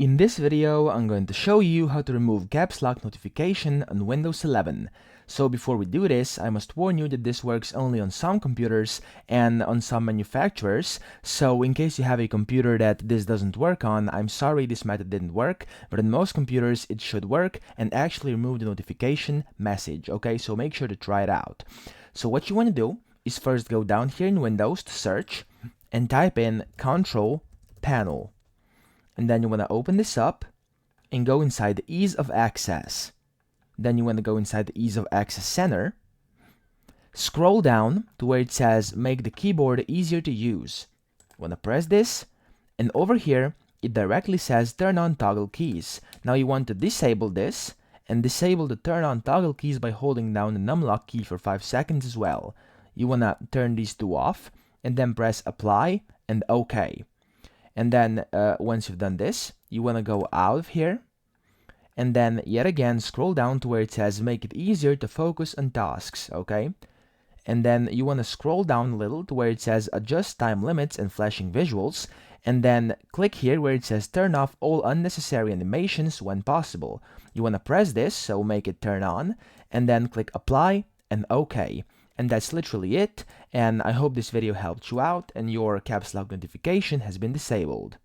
In this video, I'm going to show you how to remove caps lock notification on Windows 11. So before we do this, I must warn you that this works only on some computers and on some manufacturers. So in case you have a computer that this doesn't work on, I'm sorry this method didn't work, but on most computers it should work and actually remove the notification message. Okay, so make sure to try it out. So what you want to do is first go down here in Windows to search and type in Control Panel. And then you want to open this up and go inside the Ease of Access. Then you want to go inside the Ease of Access Center. Scroll down to where it says Make the keyboard easier to use. You want to press this, and over here it directly says Turn on toggle keys. Now you want to disable this and disable the turn on toggle keys by holding down the numlock key for 5 seconds as well. You want to turn these two off and then press Apply and OK. And then once you've done this, you want to go out of here and then yet again scroll down to where it says make it easier to focus on tasks, okay? And then you want to scroll down a little to where it says adjust time limits and flashing visuals, and then click here where it says turn off all unnecessary animations when possible. You want to press this, so make it turn on, and then click apply and OK. And that's literally it, and I hope this video helped you out and your caps lock notification has been disabled.